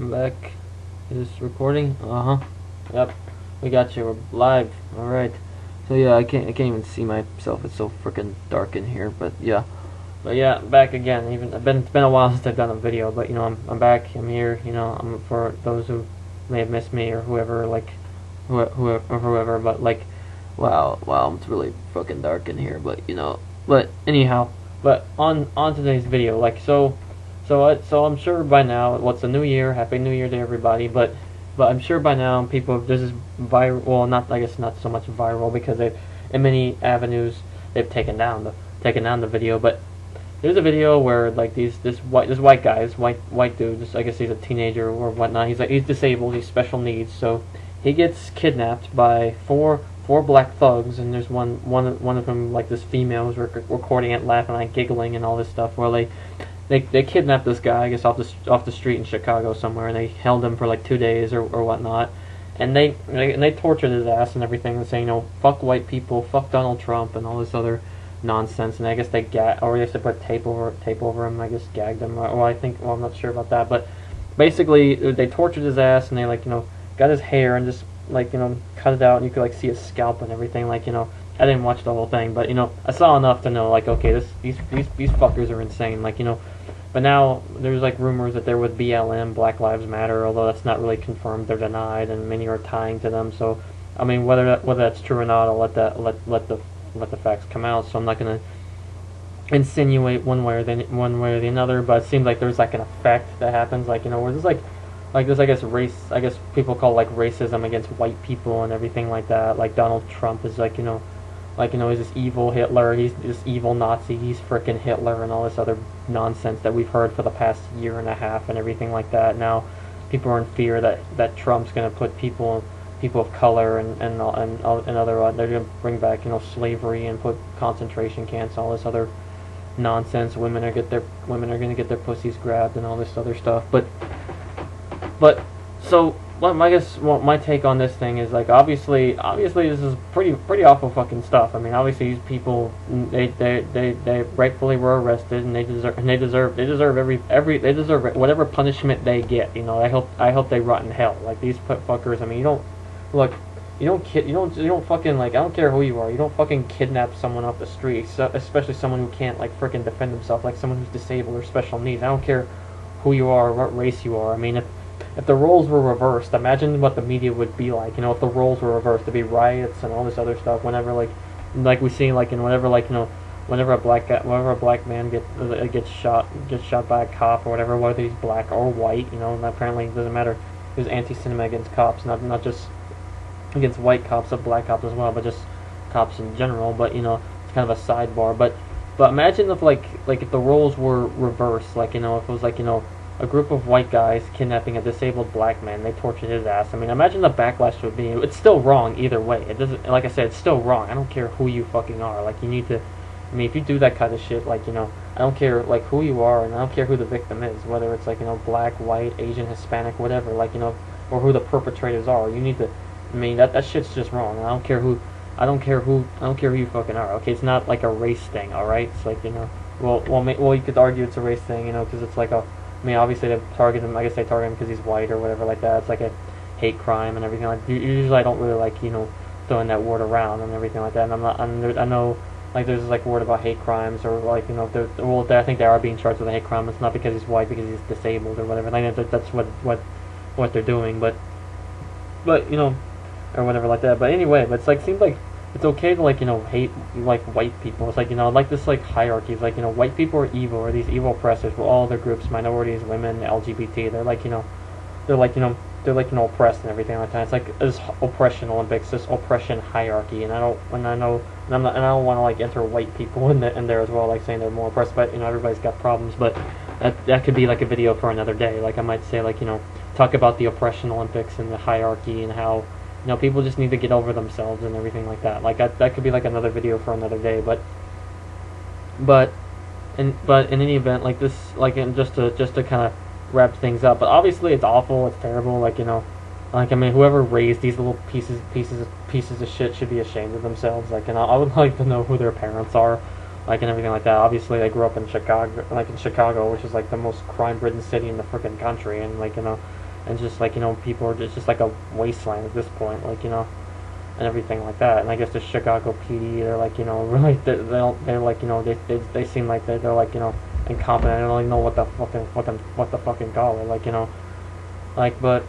back. Is this recording? Uh-huh. Yep. We got you. We're live. Alright. So yeah, I can't even see myself. It's so freaking dark in here, but yeah. But yeah, back again. It's been a while since I've done a video, but you know, I'm back. I'm here, you know. I'm for those who may have missed me or whoever, like whoever, but like wow, it's really fucking dark in here, but you know. But anyhow, but on today's video, like so I'm sure by now, what's the new year? Happy New Year to everybody. But I'm sure by now people, this is viral. Well, I guess not so much viral because in many avenues they've taken down the video. But there's a video where like this white guy, this white dude, I guess he's a teenager or whatnot. He's disabled. He's special needs. So he gets kidnapped by four black thugs, and there's one of them, like this female, is recording it, laughing, like giggling and all this stuff. Where they kidnapped this guy, I guess, off the street in Chicago somewhere, and they held him for like 2 days or whatnot, and they tortured his ass and everything, and saying, you know, fuck white people, fuck Donald Trump, and all this other nonsense. And I guess they put tape over him, I guess gagged him. Well, I'm not sure about that, but basically they tortured his ass, and they, like, you know, got his hair and just, like, you know, cut it out, and you could like see his scalp and everything. Like, you know, I didn't watch the whole thing, but you know, I saw enough to know, like, okay, these fuckers are insane. Like, you know. But now there's like rumors that they're with BLM, Black Lives Matter, although that's not really confirmed. They're denied, and many are tying to them. So, I mean, whether that's true or not, I'll let the facts come out. So I'm not gonna insinuate one way or the other. But it seems like there's like an effect that happens, like, you know, where there's like this, I guess people call like racism against white people and everything like that. Like Donald Trump is like, you know, he's this evil Hitler, he's this evil Nazi, he's frickin' Hitler, and all this other nonsense that we've heard for the past year and a half and everything like that. Now people are in fear that Trump's going to put people of color and other, they're going to bring back, you know, slavery and put concentration camps, all this other nonsense. Women are going to get their pussies grabbed and all this other stuff. But so, well, I guess my take on this thing is, like, obviously this is pretty awful fucking stuff. I mean, obviously these people, they rightfully were arrested, and they deserve whatever punishment they get. You know, I hope they rot in hell. Like, these fuckers. I mean, you don't fucking, like, I don't care who you are, you don't fucking kidnap someone off the street, especially someone who can't, like, frickin' defend himself, like someone who's disabled or special needs. I don't care who you are or what race you are. I mean, if the roles were reversed, imagine what the media would be like. You know, if the roles were reversed, there'd be riots and all this other stuff. Whenever, like we see, like, in whenever, like, you know, whenever a black man gets shot by a cop or whatever, whether he's black or white, you know, and apparently it doesn't matter. There's anti-sentiment against cops, not just against white cops, but black cops as well, but just cops in general. But you know, it's kind of a sidebar. But imagine if like if the roles were reversed, like, you know, if it was like, you know, a group of white guys kidnapping a disabled black man, they tortured his ass. I mean, imagine the backlash would be. It's still wrong either way. It doesn't, like I said, it's still wrong. I don't care who you fucking are. Like, you need to, I mean, if you do that kind of shit, like, you know, I don't care, like, who you are, and I don't care who the victim is, whether it's, like, you know, black, white, Asian, Hispanic, whatever, like, you know, or who the perpetrators are. You need to, I mean, that shit's just wrong. And I don't care who you fucking are. Okay, it's not like a race thing, all right? It's like, you know, well, you could argue it's a race thing, you know, because it's like I mean, obviously they target him. I guess they target him because he's white or whatever like that. It's like a hate crime and everything. Like, usually I don't really like, you know, throwing that word around and everything like that. And I know, like, there's like word about hate crimes, or like, you know, I think they are being charged with a hate crime. It's not because he's white, because he's disabled or whatever. Like, that's what they're doing. But you know, or whatever like that. But anyway, but it's like, seems like it's okay to, like, you know, hate, like, white people. It's like, you know, like this, like, hierarchy. It's like, you know, white people are evil, or these evil oppressors, for all other groups, minorities, women, LGBT. They're like, you know, oppressed and everything like that. It's like this oppression Olympics, this oppression hierarchy, and I don't want to, like, enter white people in there as well, like saying they're more oppressed. But, you know, everybody's got problems. But that could be like a video for another day. Like, I might say, like, you know, talk about the oppression Olympics and the hierarchy and how, you know, people just need to get over themselves and everything like that. Like, that could be like another video for another day. But in any event, like this, like, just to kind of wrap things up. But obviously it's awful, it's terrible. Like, you know, like, I mean, whoever raised these little pieces of shit should be ashamed of themselves. Like, and I would like to know who their parents are, like, and everything like that. Obviously, they grew up in Chicago, which is like the most crime-ridden city in the freaking country, and, like, you know, and just like, people are just like a wasteland at this point, like, and everything like that. And I guess the Chicago PD, they're like, really, they're like, they seem like they're like, incompetent. I don't even know what the fucking call it, like, like, but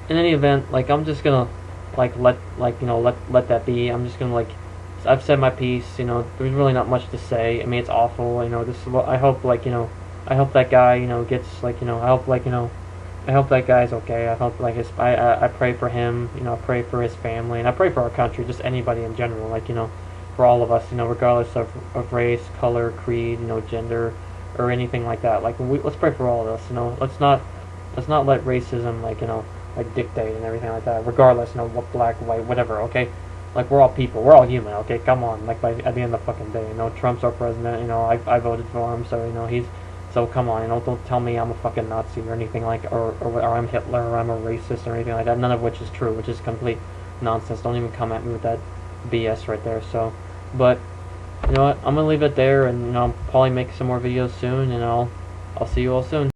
in any event, like, I'm just gonna like let that be. I'm just gonna like, I've said my piece. There's really not much to say. I mean, it's awful. This is what I hope. Like, I hope that guy, gets like, I hope like, I hope that guy's okay. I hope like I pray for him. I pray for his family, and I pray for our country, just anybody in general. Like, for all of us, regardless of race, color, creed, gender, or anything like that. Like, let's pray for all of us. Let's not let racism, like, like, dictate and everything like that. Regardless, what black, white, whatever. Okay, like, we're all people. We're all human. Okay, come on. Like, at the end of the fucking day, Trump's our president. I voted for him, so he's. So come on, don't tell me I'm a fucking Nazi or anything like, or I'm Hitler or I'm a racist or anything like that. None of which is true, which is complete nonsense. Don't even come at me with that BS right there. So, but you know what? I'm gonna leave it there, and I'll probably make some more videos soon, and I'll see you all soon.